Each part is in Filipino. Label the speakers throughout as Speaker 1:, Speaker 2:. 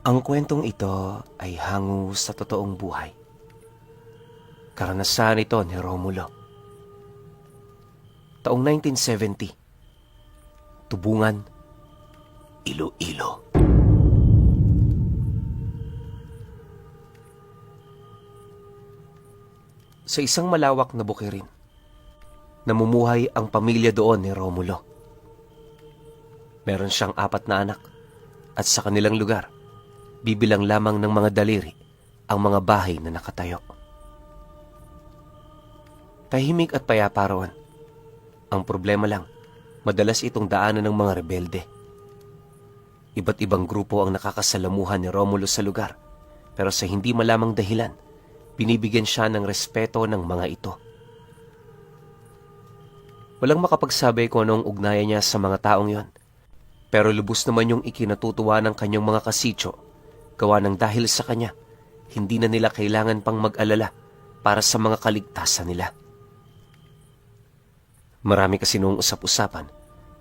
Speaker 1: Ang kwentong ito ay hango sa totoong buhay. Karanasan ito ni Romulo. Taong 1970, Tubungan, Iloilo. Sa isang malawak na bukirin, namumuhay ang pamilya doon ni Romulo. Meron siyang 4 na anak at sa kanilang lugar, bibilang lamang ng mga daliri ang mga bahay na nakatayo. Tahimik at payapa roon. Ang problema lang, madalas itong daanan ng mga rebelde. Iba't ibang grupo ang nakakasalamuhan ni Romulo sa lugar, pero sa hindi malamang dahilan, binibigyan siya ng respeto ng mga ito. Walang makapagsabi kung anong ugnayan niya sa mga taong yon, pero lubos naman yung ikinatutuwa ng kanyang mga kasitso, gawa ng dahil sa kanya, hindi na nila kailangan pang mag-alala para sa mga kaligtasan nila. Marami kasi noong usap-usapan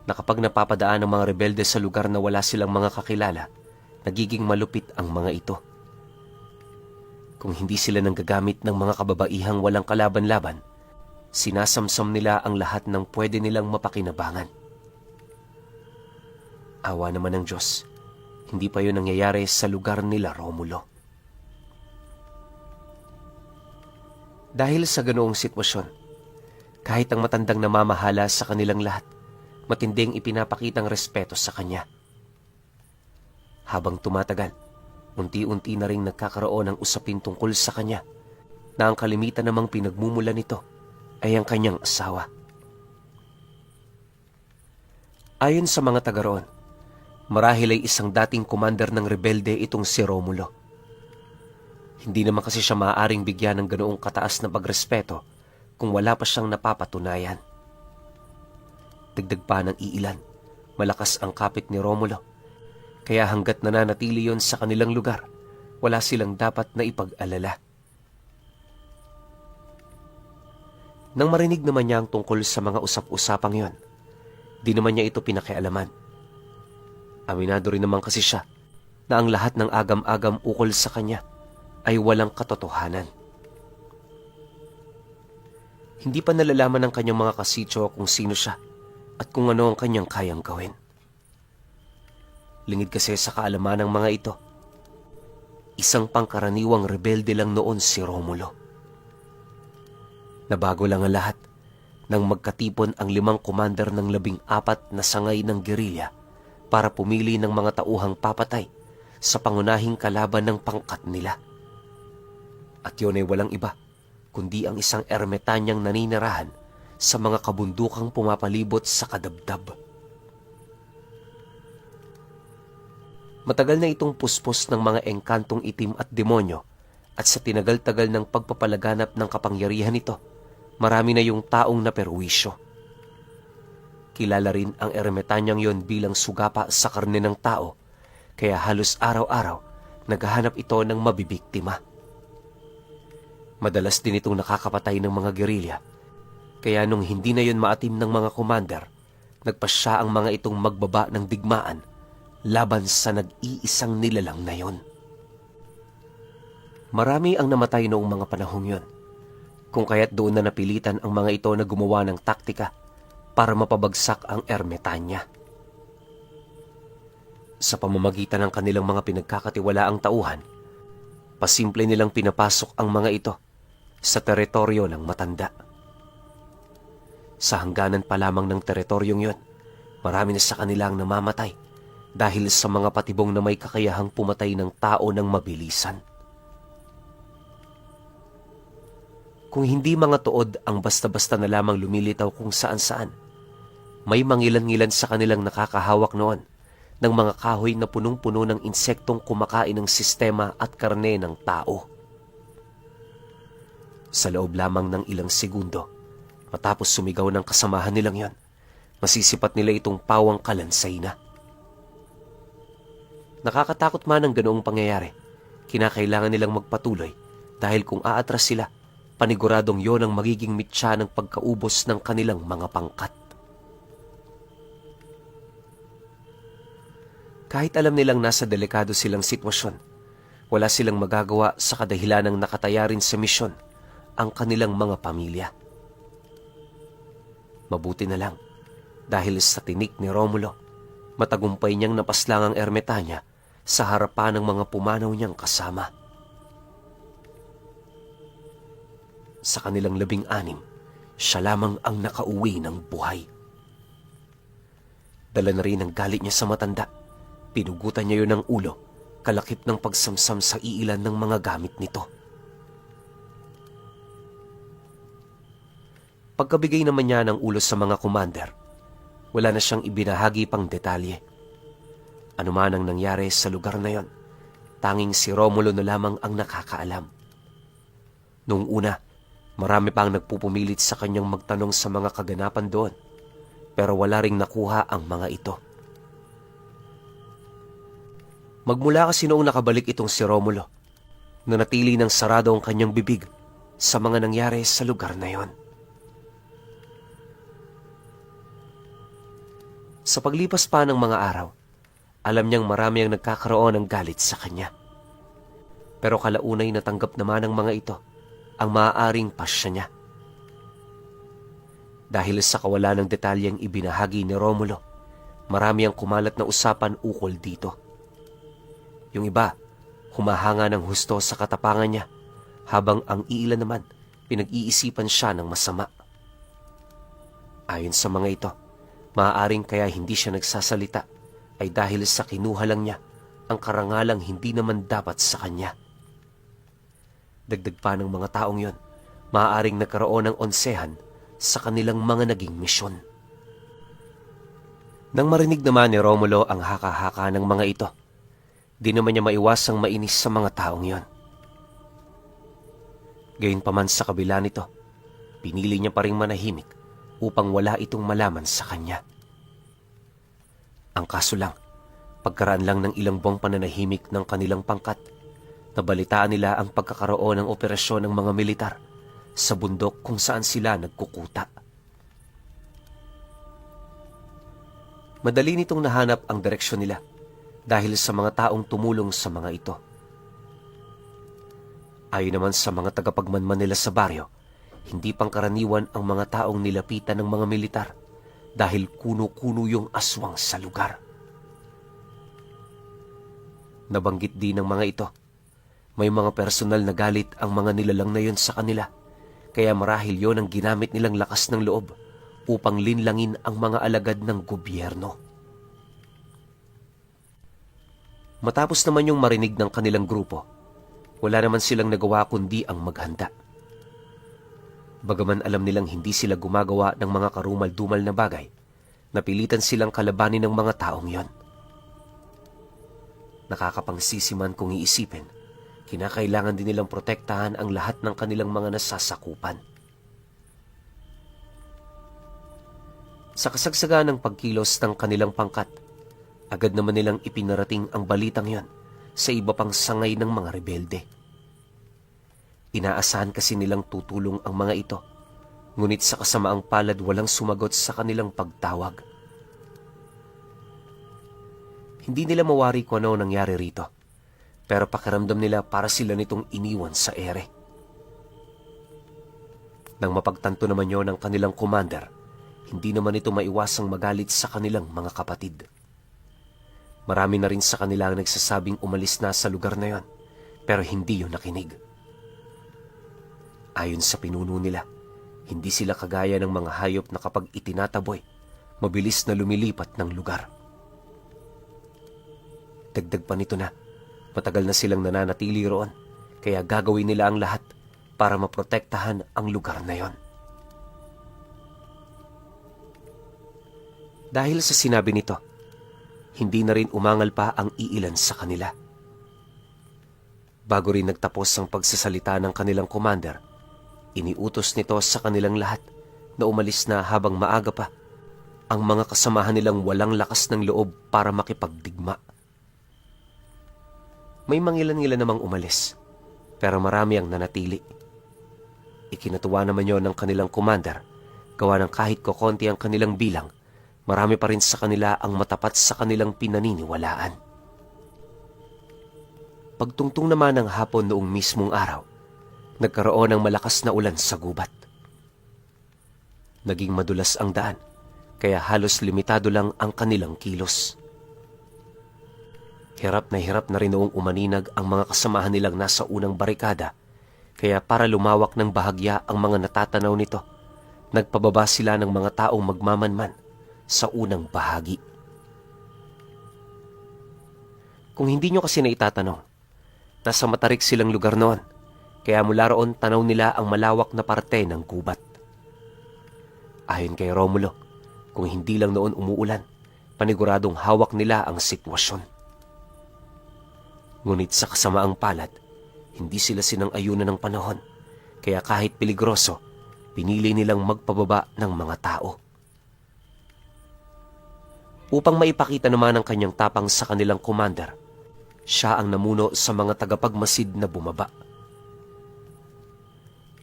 Speaker 1: na kapag napapadaan ng mga rebelde sa lugar na wala silang mga kakilala, nagiging malupit ang mga ito. Kung hindi sila nanggagamit ng mga kababaihang walang kalaban-laban, sinasamsam nila ang lahat ng pwede nilang mapakinabangan. Awa naman ng Diyos, hindi pa yun nangyayari sa lugar nila Romulo. Dahil sa ganoong sitwasyon, kahit ang matandang namamahala sa kanilang lahat, matinding ipinapakitang respeto sa kanya. Habang tumatagal, unti-unti na ring nagkakaroon ng usapin tungkol sa kanya na ang kalimitan namang pinagmumula nito ay ang kanyang asawa. Ayon sa mga taga roon, marahil ay isang dating commander ng rebelde itong si Romulo. Hindi naman kasi siya maaaring bigyan ng ganoong kataas na pagrespeto kung wala pa siyang napapatunayan. Dagdag pa ng iilan, malakas ang kapit ni Romulo, kaya hanggat nananatili yon sa kanilang lugar, wala silang dapat na ipag-alala. Nang marinig naman niya ang tungkol sa mga usap-usapang yon, di naman niya ito pinakialaman. Aminado rin naman kasi siya na ang lahat ng agam-agam ukol sa kanya ay walang katotohanan. Hindi pa nalalaman ng kanyang mga kasitso kung sino siya at kung ano ang kanyang kayang gawin. Lingid kasi sa kaalaman ng mga ito, isang pangkaraniwang rebelde lang noon si Romulo. Nabago lang ang lahat nang magkatipon ang 5 commander ng 14 na sangay ng gerilya para pumili ng mga tauhang papatay sa pangunahing kalaban ng pangkat nila. At yun ay walang iba kundi ang isang ermetanyang naninirahan sa mga kabundukang pumapalibot sa kadabdab. Matagal na itong puspos ng mga engkantong itim at demonyo at sa tinagal-tagal ng pagpapalaganap ng kapangyarihan nito, marami na yung taong naperwisyo. Kilala rin ang ermetanyang yon bilang sugapa sa karne ng tao, kaya halos araw-araw naghahanap ito ng mabibiktima. Madalas din itong nakakapatay ng mga gerilya, kaya nung hindi na yon maatim ng mga commander, nagpasya ang mga itong magbaba ng digmaan laban sa nag-iisang nilalang na yon. Marami ang namatay noong mga panahong yon, kung kaya't doon na napilitan ang mga ito na gumawa ng taktika para mapabagsak ang ermetanya. Sa pamamagitan ng kanilang mga pinagkakatiwalaang tauhan, pasimple nilang pinapasok ang mga ito sa teritoryo ng matanda. Sa hangganan pa lamang ng teritoryong yon, marami na sa kanilang namamatay dahil sa mga patibong na may kakayahang pumatay ng tao ng mabilisan. Kung hindi mga tuod ang basta-basta na lamang lumilitaw kung saan-saan, may mangilan-ngilan sa kanilang nakakahawak noon ng mga kahoy na punong-puno ng insektong kumakain ng sistema at karne ng tao. Sa loob lamang ng ilang segundo, matapos sumigaw ng kasamahan nilang yon, masisipat nila itong pawang kalansay na. Nakakatakot man ang ganoong pangyayari, kinakailangan nilang magpatuloy dahil kung aatras sila, paniguradong yon ang magiging mitya ng pagkaubos ng kanilang mga pangkat. Kahit alam nilang nasa delikado silang sitwasyon, wala silang magagawa sa kadahilanang nakataya rin sa misyon ang kanilang mga pamilya. Mabuti na lang dahil sa tinik ni Romulo, matagumpay niyang napaslang ang ermitanya sa harapan ng mga pumanaw niyang kasama. Sa kanilang 16, siya lamang ang nakauwi ng buhay. Dala na rin ang galit niya sa matanda. Pinugutan niya yun ng ulo, kalakip ng pagsamsam sa iilan ng mga gamit nito. Pagkabigay naman niya ng ulo sa mga commander, wala na siyang ibinahagi pang detalye. Ano man ang nangyari sa lugar na yon, tanging si Romulo na lamang ang nakakaalam. Noong una, marami pang nagpupumilit sa kanyang magtanong sa mga kaganapan doon, pero wala ring nakuha ang mga ito. Magmula kasi noong nakabalik itong si Romulo, nanatili ng sarado ang kanyang bibig sa mga nangyari sa lugar na yon. Sa paglipas pa ng mga araw, alam niyang marami ang nagkakaroon ng galit sa kanya. Pero kalaunay natanggap naman ng mga ito ang maaaring pasya niya. Dahil sa kawalan ng detalyeng ibinahagi ni Romulo, marami ang kumalat na usapan ukol dito. Yung iba, humahanga ng husto sa katapangan niya, habang ang iilan naman, pinag-iisipan siya ng masama. Ayon sa mga ito, maaaring kaya hindi siya nagsasalita ay dahil sa kinuha lang niya ang karangalang hindi naman dapat sa kanya. Dagdag pa ng mga taong yon, maaaring nagkaroon ng onsehan sa kanilang mga naging misyon. Nang marinig naman ni Romulo ang haka-haka ng mga ito, di naman niya maiwasang mainis sa mga taong yon. Gayunpaman sa kabila nito, pinili niya pa ring manahimik upang wala itong malaman sa kanya. Ang kaso lang, pagkaraan lang ng ilang buwang pananahimik ng kanilang pangkat, nabalitaan nila ang pagkakaroon ng operasyon ng mga militar sa bundok kung saan sila nagkukuta. Madali nitong nahanap ang direksyon nila dahil sa mga taong tumulong sa mga ito. Ayon naman sa mga tagapagmanman nila sa baryo, hindi pangkaraniwan ang mga taong nilapitan ng mga militar dahil kuno-kuno yung aswang sa lugar. Nabanggit din ng mga ito, may mga personal na galit ang mga nilalang na yun sa kanila, kaya marahil yon ang ginamit nilang lakas ng loob upang linlangin ang mga alagad ng gobyerno. Matapos naman yung marinig ng kanilang grupo, wala naman silang nagawa kundi ang maghanda. Bagaman alam nilang hindi sila gumagawa ng mga karumal-dumal na bagay, napilitan silang kalabanin ng mga taong yon. Nakakapangsisiman kung iisipin, kinakailangan din nilang protektahan ang lahat ng kanilang mga nasasakupan. Sa kasagsagan ng pagkilos ng kanilang pangkat, agad naman nilang ipinarating ang balitang yon sa iba pang sangay ng mga rebelde. Inaasahan kasi nilang tutulong ang mga ito, ngunit sa kasamaang palad walang sumagot sa kanilang pagtawag. Hindi nila mawari kung ano nangyari rito, pero pakiramdam nila para sila nitong iniwan sa ere. Nang mapagtanto naman yon ng kanilang commander, hindi naman ito maiwasang magalit sa kanilang mga kapatid. Marami na rin sa kanila ang nagsasabing umalis na sa lugar na yon, pero hindi yun nakinig. Ayon sa pinuno nila, hindi sila kagaya ng mga hayop na kapag itinataboy, mabilis na lumilipat ng lugar. Dagdag pa nito na, matagal na silang nananatili roon, kaya gagawin nila ang lahat para maprotektahan ang lugar na yon. Dahil sa sinabi nito, hindi na rin umangal pa ang iilan sa kanila. Bago rin nagtapos ang pagsasalita ng kanilang commander, iniutos nito sa kanilang lahat na umalis na habang maaga pa ang mga kasamahan nilang walang lakas ng loob para makipagdigma. May mangilan-ngilan namang umalis, pero marami ang nanatili. Ikinatuwa naman yon ng kanilang commander, gawa ng kahit kokonti ang kanilang bilang, marami pa rin sa kanila ang matapat sa kanilang pinaniniwalaan. Pagtungtong naman ng hapon noong mismong araw, nagkaroon ng malakas na ulan sa gubat. Naging madulas ang daan, kaya halos limitado lang ang kanilang kilos. Hirap na rin noong umaninag ang mga kasamahan nilang nasa unang barikada, kaya para lumawak ng bahagya ang mga natatanaw nito, nagpababa sila ng mga taong magmamanman sa unang bahagi. Kung hindi nyo kasi na itatanong, nasa matarik silang lugar noon, kaya mula roon tanaw nila ang malawak na parte ng gubat. Ayon kay Romulo, kung hindi lang noon umuulan, paniguradong hawak nila ang sitwasyon. Ngunit sa kasamaang palad, hindi sila sinang-ayunan ng panahon, kaya kahit peligroso, pinili nilang magpababa ng mga tao. Upang maipakita naman ang kanyang tapang sa kanilang commander, siya ang namuno sa mga tagapagmasid na bumaba.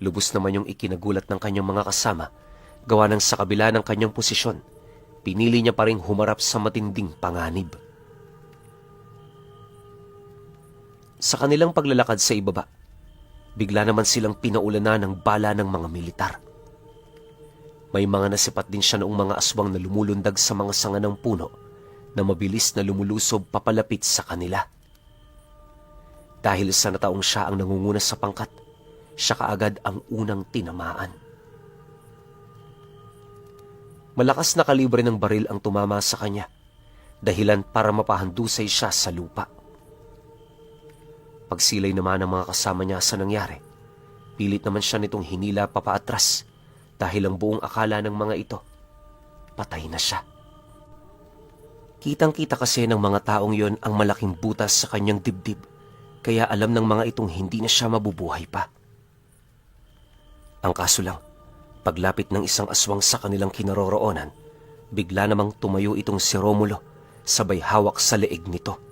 Speaker 1: Lubos naman yung ikinagulat ng kanyang mga kasama, gawa ng sa kabila ng kanyang posisyon, pinili niya pa ring humarap sa matinding panganib. Sa kanilang paglalakad sa ibaba, bigla naman silang pinaulanan ng bala ng mga militar. May mga nasipat din siya noong mga aswang na lumulundag sa mga sanga ng puno na mabilis na lumulusob papalapit sa kanila. Dahil sa nataong siya ang nangunguna sa pangkat, siya kaagad ang unang tinamaan. Malakas na kalibre ng baril ang tumama sa kanya, dahilan para mapahandusay siya sa lupa. Pagsilay naman ng mga kasama niya sa nangyari, pilit naman siya nitong hinila papaatras dahil ang buong akala ng mga ito, patay na siya. Kitang-kita kasi ng mga taong yon ang malaking butas sa kanyang dibdib, kaya alam ng mga itong hindi na siya mabubuhay pa. Ang kaso lang, paglapit ng isang aswang sa kanilang kinaroroonan, bigla namang tumayo itong si Romulo, sabay hawak sa leeg nito.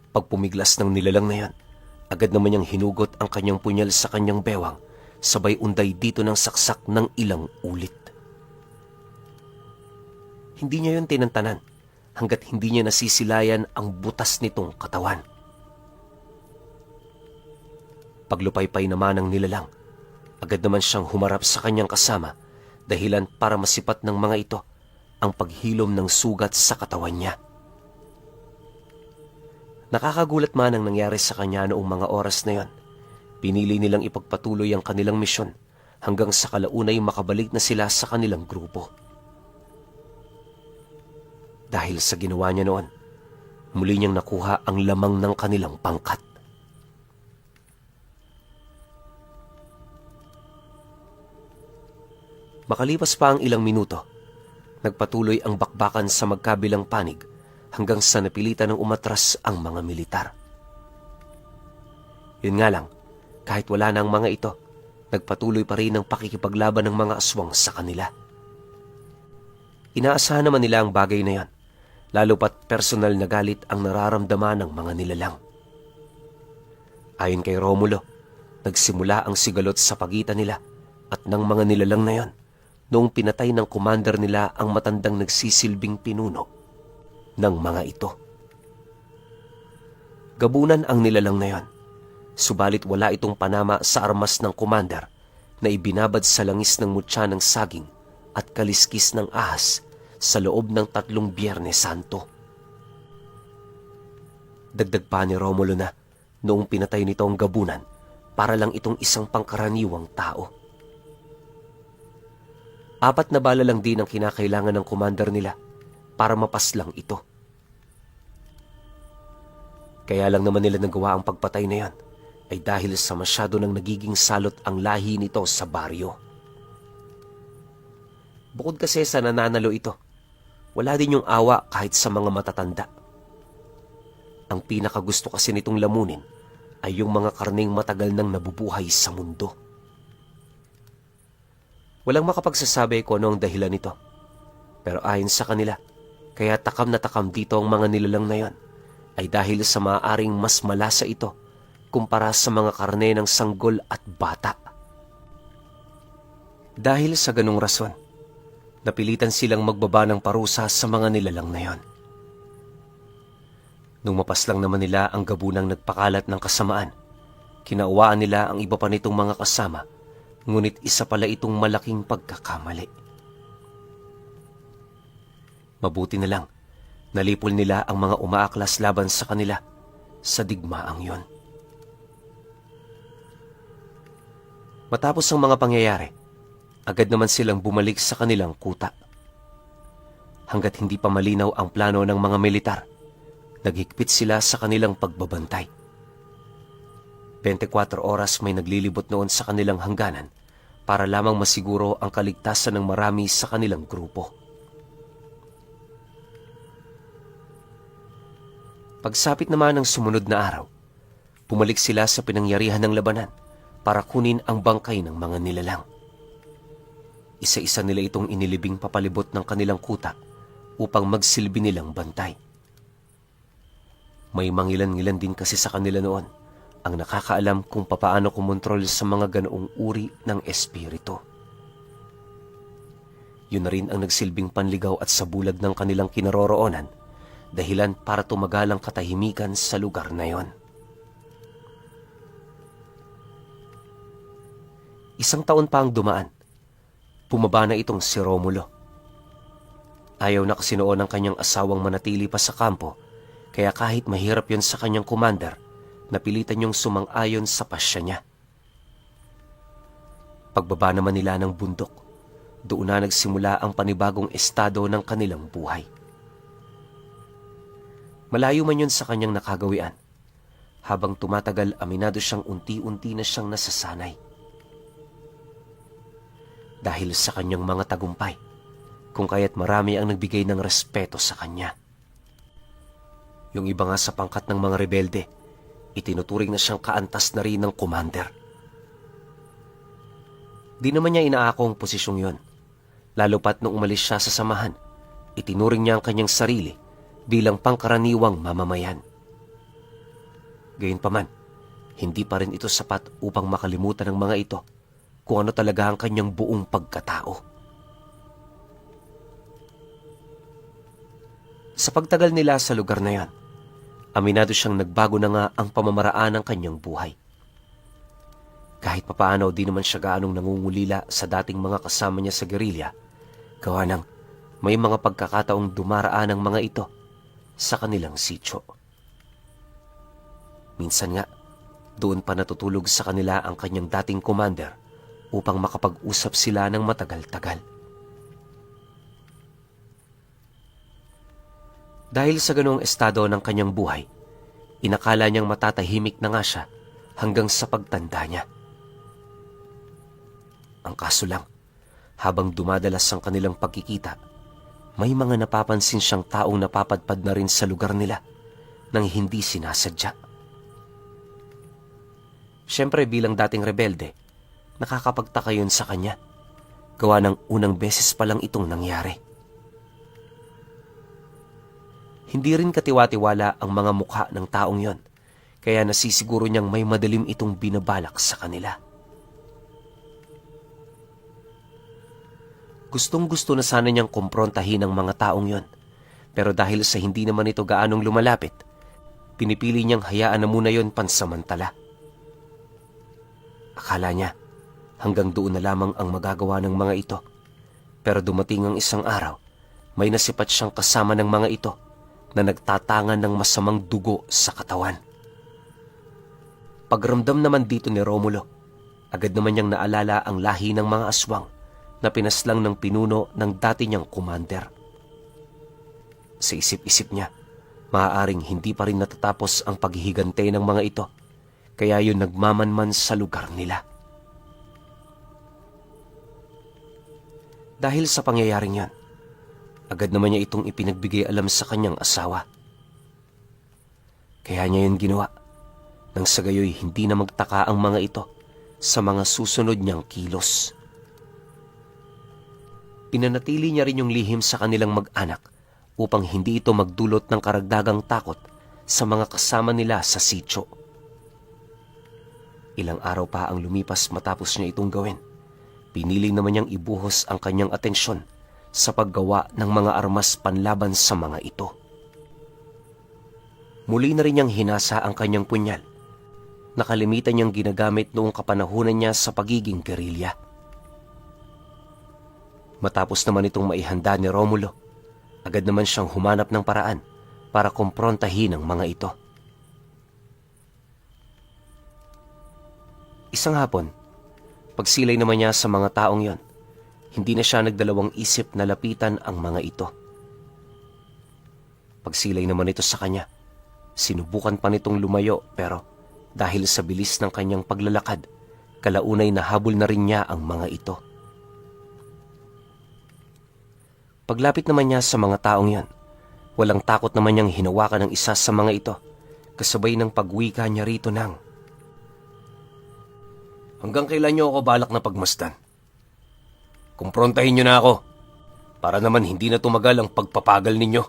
Speaker 1: Pag pumiglas ng nilalang na yan, agad naman niyang hinugot ang kanyang punyal sa kanyang bewang, sabay unday dito ng saksak ng ilang ulit. Hindi niya yun tinantanan, hanggat hindi niya nasisilayan ang butas nitong katawan. Paglupaypay naman ng nilalang, agad naman siyang humarap sa kanyang kasama, dahilan para masipat ng mga ito ang paghilom ng sugat sa katawan niya. Nakakagulat man ang nangyari sa kanya noong mga oras na yon. Pinili nilang ipagpatuloy ang kanilang misyon hanggang sa kalaunay makabalik na sila sa kanilang grupo. Dahil sa ginawa niya noon, muli niyang nakuha ang lamang ng kanilang pangkat. Makalipas pa ang ilang minuto, nagpatuloy ang bakbakan sa magkabilang panig hanggang sa napilitan ng umatras ang mga militar. Yun nga lang, kahit wala na ang mga ito, nagpatuloy pa rin ang pakikipaglaban ng mga aswang sa kanila. Inaasahan naman nila ang bagay na yan, lalo pat personal na galit ang nararamdaman ng mga nilalang. Ayon kay Romulo, nagsimula ang sigalot sa pagitan nila at ng mga nilalang na yon noong pinatay ng commander nila ang matandang nagsisilbing pinuno ng mga ito. Gabunan ang nilalang na yon, subalit wala itong panama sa armas ng commander na ibinabad sa langis ng mutya ng saging at kaliskis ng ahas sa loob ng 3 Biyernes Santo. Dagdag pa ni Romulo na noong pinatay nito ang gabunan, para lang itong isang pangkaraniwang tao. 4 na bala lang din ang kinakailangan ng commander nila para mapaslang ito. Kaya lang naman nila nagawa ang pagpatay na yan ay dahil sa masyado nang nagiging salot ang lahi nito sa baryo. Bukod kasi sa nananalo ito, wala din yung awa kahit sa mga matatanda. Ang pinakagusto kasi nitong lamunin ay yung mga karneng matagal nang nabubuhay sa mundo. Walang makapagsasabi kung ano ang dahilan nito. Pero ayon sa kanila, kaya takam na takam dito ang mga nilalang na yon ay dahil sa maaaring mas malasa ito kumpara sa mga karne ng sanggol at bata. Dahil sa ganung rason, Napilitan silang magbaba ng parusa sa mga nilalang na yon. Nung mapaslang naman nila ang gabunang nagpakalat ng kasamaan, kinaawaan nila ang iba pa nitong mga kasama, ngunit isa pala itong malaking pagkakamali. Mabuti na lang, nalipol nila ang mga umaaklas laban sa kanila sa digmaang yon. Matapos ang mga pangyayari, agad naman silang bumalik sa kanilang kuta. Hanggat hindi pa malinaw ang plano ng mga militar, naghigpit sila sa kanilang pagbabantay. 24 oras may naglilibot noon sa kanilang hangganan para lamang masiguro ang kaligtasan ng marami sa kanilang grupo. Pagsapit naman ng sumunod na araw, bumalik sila sa pinangyarihan ng labanan para kunin ang bangkay ng mga nilalang. Isa-isa nila itong inilibing papalibot ng kanilang kuta upang magsilbi nilang bantay. May mangilan-ngilan din kasi sa kanila noon ang nakakaalam kung papaano kumontrol sa mga ganoong uri ng espiritu. Yun na rin ang nagsilbing panligaw at sabulag ng kanilang kinaroroonan, dahilan para tumagal ang katahimikan sa lugar na yon. Isang taon pa ang dumaan. Bumaba na itong si Romulo. Ayaw na kasi noon ng kanyang asawang manatili pa sa kampo, kaya kahit mahirap yon sa kanyang commander, napilitan niyong sumang-ayon sa pasya niya. Pagbaba naman nila ng bundok, doon na nagsimula ang panibagong estado ng kanilang buhay. Malayo man yun sa kanyang nakagawian. Habang tumatagal, aminado siyang unti-unti na siyang nasasanay. Dahil sa kanyang mga tagumpay, kung kaya't marami ang nagbigay ng respeto sa kanya. Yung iba nga sa pangkat ng mga rebelde, itinuturing na siyang kaantas na rin ng commander. Di naman niya inaako ang posisyong yon, lalo pat nung umalis siya sa samahan, itinuring niya ang kanyang sarili bilang pangkaraniwang mamamayan. Gayunpaman, hindi pa rin ito sapat upang makalimutan ng mga ito kung ano talaga ang kanyang buong pagkatao. Sa pagtagal nila sa lugar na yan, aminado siyang nagbago na nga ang pamamaraan ng kanyang buhay. Kahit papaano di naman siya gaanong nangungulila sa dating mga kasama niya sa gerilya, gawa ng may mga pagkakataong dumaraan ang mga ito sa kanilang sityo. Minsan nga, doon pa natutulog sa kanila ang kanyang dating commander upang makapag-usap sila ng matagal-tagal. Dahil sa ganoong estado ng kanyang buhay, inakala niyang matatahimik na nga siya hanggang sa pagtanda niya. Ang kaso lang, habang dumadalas ang kanilang pagkikita, may mga napapansin siyang taong napapadpad na rin sa lugar nila nang hindi sinasadya. Siyempre bilang dating rebelde, nakakapagtaka yun sa kanya, gawa ng unang beses pa lang itong nangyari. Hindi rin katiwa-tiwala ang mga mukha ng taong yon, kaya nasisiguro niyang may madilim itong binabalak sa kanila. Gustong-gusto na sana niyang kumprontahin ang mga taong yon, pero dahil sa hindi naman ito gaanong lumalapit, pinipili niyang hayaan na muna yon pansamantala. Akala niya, hanggang doon na lamang ang magagawa ng mga ito, pero dumating ang isang araw, may nasipat siyang kasama ng mga ito na nagtatangan ng masamang dugo sa katawan. Pagramdam naman dito ni Romulo, agad naman niyang naalala ang lahi ng mga aswang na pinaslang ng pinuno ng dati niyang commander. Sa isip-isip niya, maaaring hindi pa rin natatapos ang paghihigante ng mga ito, kaya yun nagmamanman sa lugar nila. Dahil sa pangyayaring yan, agad naman niya itong ipinagbigay alam sa kanyang asawa. Kaya niya yun ginawa, nang sa gayoy hindi na magtaka ang mga ito sa mga susunod niyang kilos. Pinanatili niya rin yung lihim sa kanilang mag-anak upang hindi ito magdulot ng karagdagang takot sa mga kasama nila sa sityo. Ilang araw pa ang lumipas matapos niya itong gawin. Piniling naman niyang ibuhos ang kanyang atensyon sa paggawa ng mga armas panlaban sa mga ito. Muli na rin niyang hinasa ang kanyang punyal na kalimitan niyang ginagamit noong kapanahunan niya sa pagiging gerilya. Matapos naman itong maihanda ni Romulo, agad naman siyang humanap ng paraan para kumprontahin ang mga ito. Isang hapon, pagsilay naman niya sa mga taong yon, hindi na siya nagdalawang isip na lapitan ang mga ito. Pagsilay naman ito sa kanya, sinubukan pa nitong lumayo pero dahil sa bilis ng kanyang paglalakad, kalaunay nahabol na rin niya ang mga ito. Paglapit naman niya sa mga taong yan, walang takot naman niyang hinawakan ng isa sa mga ito, kasabay ng pagwika niya rito ng, "Hanggang kailan niyo ako balak na pagmasdan? Kumprontahin niyo na ako, para naman hindi na tumagal ang pagpapagal ninyo.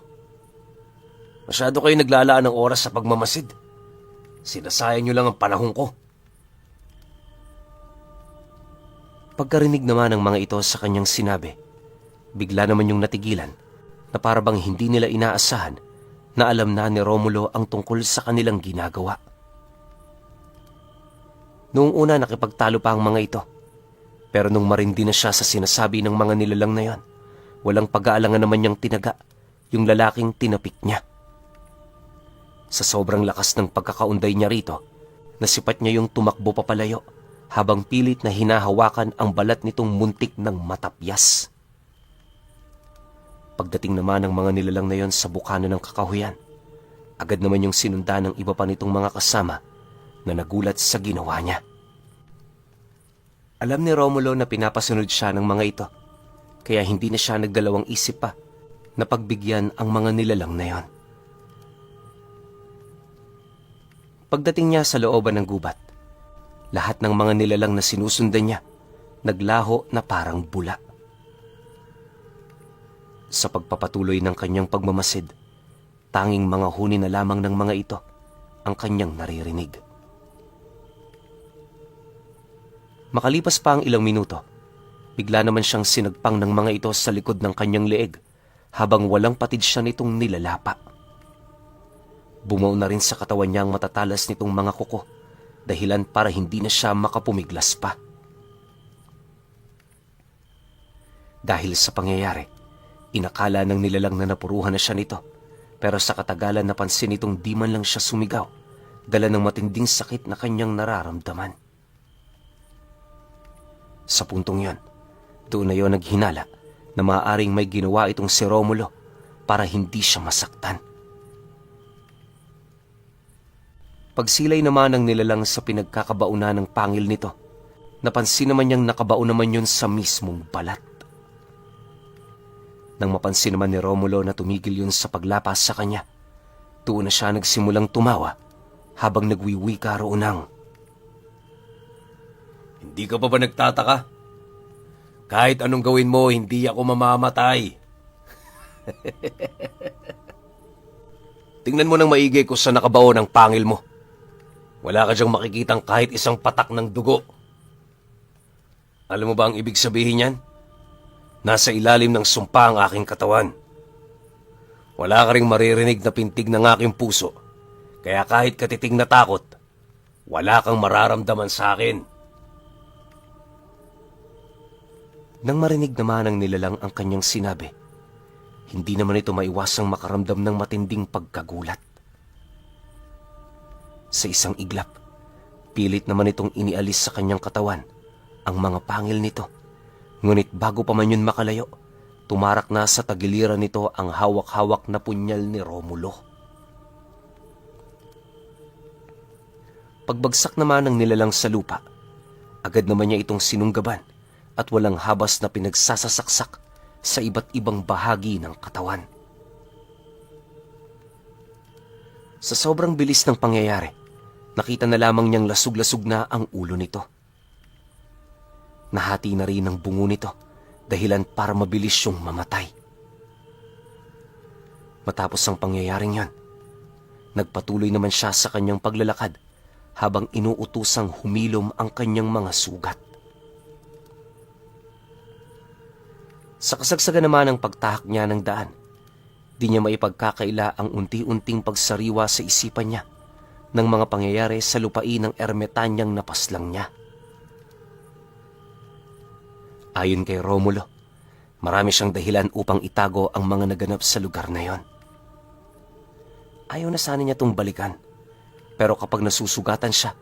Speaker 1: Masyado kayo naglalaan ng oras sa pagmamasid. Sinasayang niyo lang ang panahon ko." Pagkarinig naman ng mga ito sa kanyang sinabi, bigla naman yung natigilan na parabang hindi nila inaasahan na alam na ni Romulo ang tungkol sa kanilang ginagawa. Noong una nakipagtalo pa ang mga ito, pero nung marindi na siya sa sinasabi ng mga nilalang na yon, walang pag-aalangan naman niyang tinaga yung lalaking tinapik niya. Sa sobrang lakas ng pagkakaunday niya rito, nasipat niya yung tumakbo papalayo habang pilit na hinahawakan ang balat nitong muntik ng matapyas. Pagdating naman ng mga nilalang na yon sa bukana ng kakahuyan, agad naman yung sinunda ng iba pa nitong mga kasama na nagulat sa ginawa niya. Alam ni Romulo na pinapasunod siya ng mga ito, kaya hindi na siya nagdalawang isip pa na pagbigyan ang mga nilalang na yon. Pagdating niya sa looban ng gubat, lahat ng mga nilalang na sinusundan niya naglaho na parang bula. Sa pagpapatuloy ng kanyang pagmamasid, tanging mga huni na lamang ng mga ito ang kanyang naririnig. Makalipas pa ang ilang minuto, bigla naman siyang sinagpang ng mga ito sa likod ng kanyang leeg habang walang patid siya nitong nilalapa. Bumaw na rin sa katawan niya ang matatalas nitong mga kuko, dahilan para hindi na siya makapumiglas pa. Dahil sa pangyayari, inakala ng nilalang na napuruhan na siya nito, pero sa katagalan napansin nitong di man lang siya sumigaw, dala ng matinding sakit na kanyang nararamdaman. Sa puntong yon, doon na yon naghinala na maaaring may ginawa itong si Romulo para hindi siya masaktan. Pagsilay naman ng nilalang sa pinagkakabauna ng pangil nito, napansin naman niyang nakabaon naman yun sa mismong balat. Nang mapansin naman ni Romulo na tumigil yun sa paglapas sa kanya, doon na siya nagsimulang tumawa habang nagwiwika roon ng, "Hindi ka pa ba nagtataka? Kahit anong gawin mo, hindi ako mamamatay." Tingnan mo nang maigi kung saan nakabaon ang pangil mo. Wala ka diyang makikitang kahit isang patak ng dugo. Alam mo ba ang ibig sabihin yan? Nasa ilalim ng sumpa ang aking katawan. Wala ka ring maririnig na pintig ng aking puso, kaya kahit katiting na takot, wala kang mararamdaman sa akin. Nang marinig naman ng nilalang ang kanyang sinabi, hindi naman ito maiwasang makaramdam ng matinding pagkagulat. Sa isang iglap, pilit naman itong inialis sa kanyang katawan ang mga pangil nito. Ngunit bago pa man yun makalayo, tumarak na sa tagiliran nito ang hawak-hawak na punyal ni Romulo. Pagbagsak naman ng nilalang sa lupa, agad naman niya itong sinunggaban at walang habas na pinagsasasaksak sa iba't ibang bahagi ng katawan. Sa sobrang bilis ng pangyayari, nakita na lamang niyang lasug-lasug na ang ulo nito. Nahati na rin ang bungo nito, dahilan para mabilis siyang mamatay. Matapos ang pangyayaring yon, nagpatuloy naman siya sa kanyang paglalakad habang inuutusang humilom ang kanyang mga sugat. Sa kasagsagan naman ng pagtahak niya ng daan, di niya maipagkakaila ang unti-unting pagsariwa sa isipan niya ng mga pangyayari sa lupain ng ermetanyang napaslang niya. Ayon kay Romulo, marami siyang dahilan upang itago ang mga naganap sa lugar na yon. Ayaw na sana niya itong balikan, pero kapag nasusugatan siya,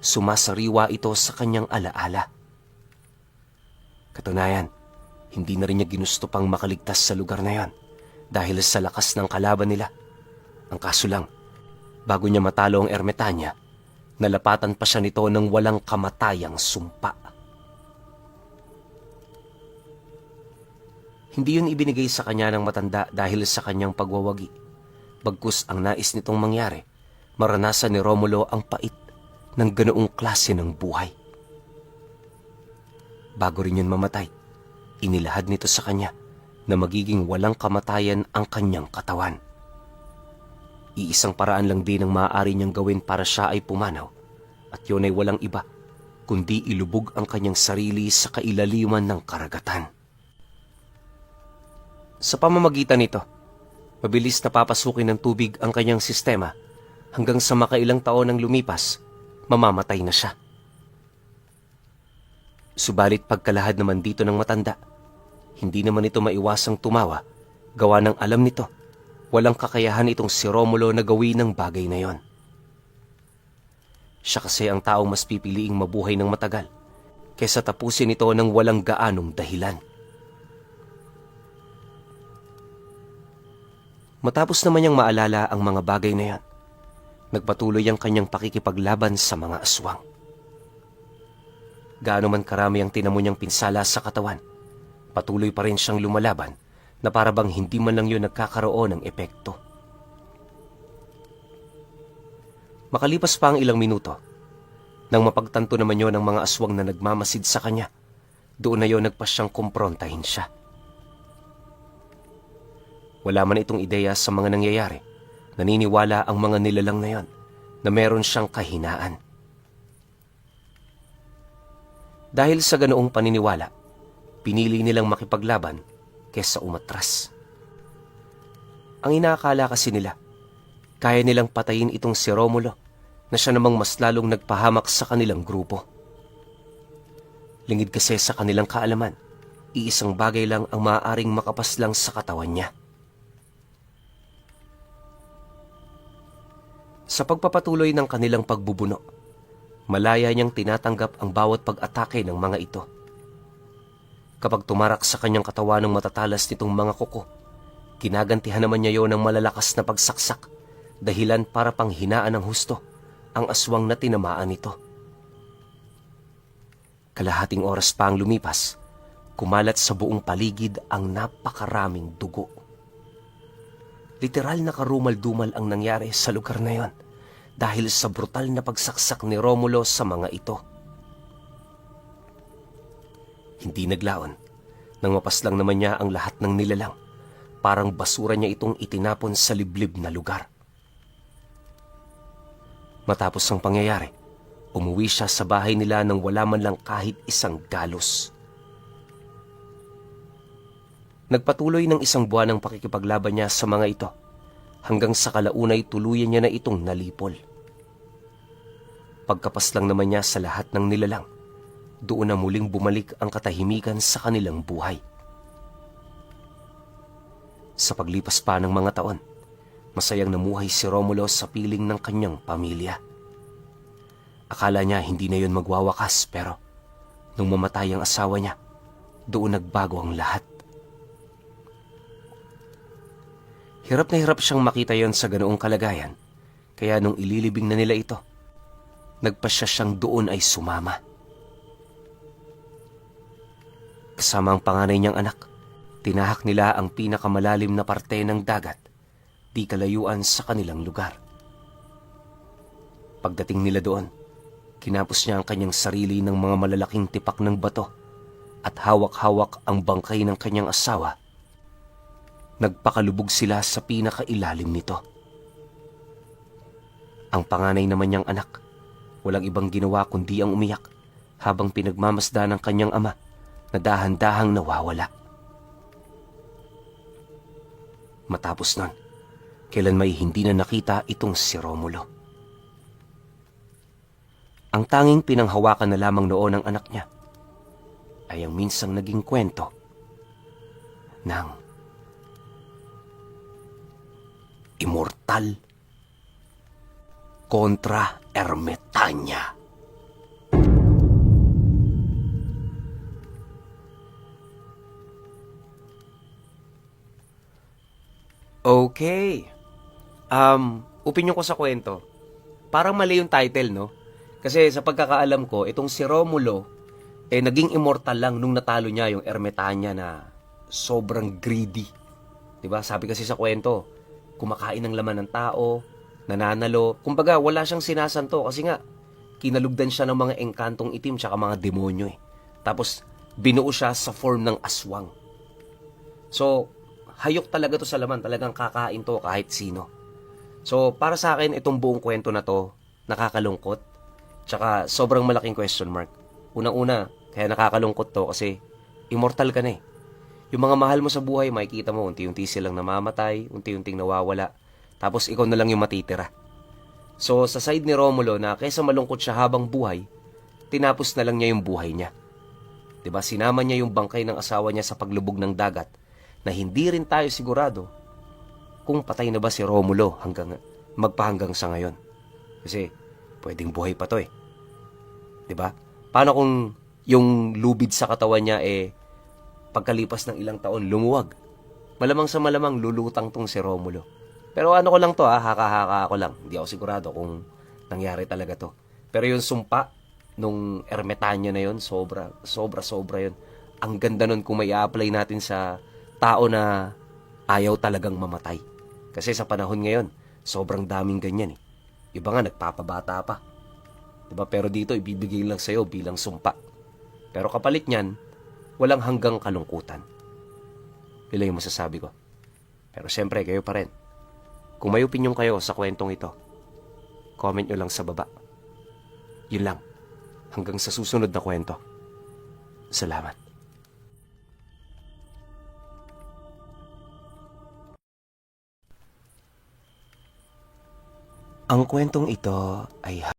Speaker 1: sumasariwa ito sa kanyang alaala. Katunayan, hindi na rin niya ginusto pang makaligtas sa lugar na yon dahil sa lakas ng kalaban nila. Ang kaso lang, bago niya matalo ang ermetanya, nalapatan pa siya nito ng walang kamatayang sumpa. Hindi yun ibinigay sa kanya ng matanda dahil sa kanyang pagwawagi. Bagkus ang nais nitong mangyari, maranasan ni Romulo ang pait ng ganoong klase ng buhay. Bago rin yun mamatay, inilahad nito sa kanya na magiging walang kamatayan ang kanyang katawan. Iisang paraan lang din ang maaari niyang gawin para siya ay pumanaw, at yun ay walang iba, kundi ilubog ang kanyang sarili sa kailaliman ng karagatan. Sa pamamagitan nito, mabilis na papasukin ng tubig ang kanyang sistema hanggang sa makailang taon ang lumipas, mamamatay na siya. Subalit pagkalahad naman dito ng matanda, hindi naman ito maiwasang tumawa, gawa ng alam nito, walang kakayahan itong si Romulo na gawin ng bagay na yon. Siya kasi ang taong mas pipiliing mabuhay ng matagal, kaysa tapusin ito ng walang gaanong dahilan. Matapos naman niyang maalala ang mga bagay na yan, nagpatuloy ang kanyang pakikipaglaban sa mga aswang. Gaano man karami ang tinamo niyang pinsala sa katawan, patuloy pa rin siyang lumalaban na para bang hindi man lang yun nagkakaroon ng epekto. Makalipas pa ang ilang minuto, nang mapagtanto naman yun ng mga aswang na nagmamasid sa kanya, doon na yun nagpa siyang kumprontahin siya. Wala man itong ideya sa mga nangyayari, naniniwala ang mga nilalang na yon na meron siyang kahinaan. Dahil sa ganoong paniniwala, pinili nilang makipaglaban kesa umatras. Ang inaakala kasi nila, kaya nilang patayin itong si Romulo na siya namang mas lalong nagpahamak sa kanilang grupo. Lingid kasi sa kanilang kaalaman, iisang bagay lang ang maaaring makapaslang sa katawan niya. Sa pagpapatuloy ng kanilang pagbubuno, malaya niyang tinatanggap ang bawat pag-atake ng mga ito. Kapag tumarak sa kanyang katawan ng matatalas nitong mga kuko, ginagantihan naman niya yon ng malalakas na pagsaksak, dahilan para panghinaan ng husto ang aswang na tinamaan nito. Kalahating oras pa ang lumipas, kumalat sa buong paligid ang napakaraming dugo. Literal na karumal-dumal ang nangyari sa lugar na yon dahil sa brutal na pagsaksak ni Romulo sa mga ito. Hindi naglaon nang mapaslang naman niya ang lahat ng nilalang, parang basura niya itong itinapon sa liblib na lugar. Matapos ang pangyayari, umuwi siya sa bahay nila nang wala man lang kahit isang galos. Nagpatuloy ng isang buwan ang pakikipaglaban niya sa mga ito, hanggang sa kalaunay tuluyan niya na itong nalipol. Pagkapaslang naman niya sa lahat ng nilalang, doon na muling bumalik ang katahimikan sa kanilang buhay. Sa paglipas pa ng mga taon, masayang namuhay si Romulo sa piling ng kanyang pamilya. Akala niya hindi na yun magwawakas, pero nung mamatay ang asawa niya, doon nagbago ang lahat. Hirap na hirap siyang makita yon sa ganoong kalagayan, kaya nung ililibing na nila ito, nagpasya siyang doon ay sumama. Kasama ang panganay niyang anak, tinahak nila ang pinakamalalim na parte ng dagat, di kalayuan sa kanilang lugar. Pagdating nila doon, kinapos niya ang kanyang sarili ng mga malalaking tipak ng bato at hawak-hawak ang bangkay ng kanyang asawa. Nagpakalubog sila sa pinakailalim nito. Ang panganay naman niyang anak, walang ibang ginawa kundi ang umiyak habang pinagmamasdan ng kanyang ama na dahan-dahang nawawala. Matapos nun, kailan may hindi na nakita itong si Romulo. Ang tanging pinanghawakan na lamang noon ng anak niya ay ang minsang naging kwento ng immortal kontra Ermitaña. Okay. Opinion ko sa kwento. Parang mali yung title, no? Kasi sa pagkakaalam ko, itong si Romulo, naging immortal lang nung natalo niya yung Ermitaña na sobrang greedy. 'Di ba? Sabi kasi sa kwento, kumakain ng laman ng tao, nananalo. Kumbaga, wala siyang sinasanto kasi nga, kinalugdan siya ng mga engkantong itim tsaka mga demonyo eh. Tapos, binuo siya sa form ng aswang. So, hayok talaga to sa laman. Talagang kakain to kahit sino. So, para sa akin, itong buong kwento na to, nakakalungkot. Tsaka, sobrang malaking question mark. Unang-una, kaya nakakalungkot to kasi immortal ka na eh. Yung mga mahal mo sa buhay, makikita mo, unti-unti silang namamatay, unti-unting nawawala. Tapos, ikaw na lang yung matitira. So, sa side ni Romulo na kaysa malungkot siya habang buhay, tinapos na lang niya yung buhay niya. 'Di ba? Sinama niya yung bangkay ng asawa niya sa paglubog ng dagat na hindi rin tayo sigurado kung patay na ba si Romulo magpahanggang sa ngayon. Kasi pwedeng buhay pa to eh. 'Di ba? Paano kung yung lubid sa katawan niya pagkalipas ng ilang taon lumuwag? Malamang sa malamang lulutang tong si Romulo. Pero ano ko lang to haka-haka ko lang. Hindi ako sigurado kung nangyari talaga to. Pero yung sumpa nung Ermitaña na yun, sobra yun. Ang ganda nun kung may apply natin sa tao na ayaw talagang mamatay. Kasi sa panahon ngayon, sobrang daming ganyan eh. Iba nga nagpapabata pa. Diba? Pero dito ibibigay lang sa'yo bilang sumpa. Pero kapalit niyan, walang hanggang kalungkutan. Yun yung masasabi ko. Pero siyempre, kayo pa rin. Kung may opinion kayo sa kwentong ito, comment nyo lang sa baba. Yun lang. Hanggang sa susunod na kwento. Salamat. Ang kwentong ito ay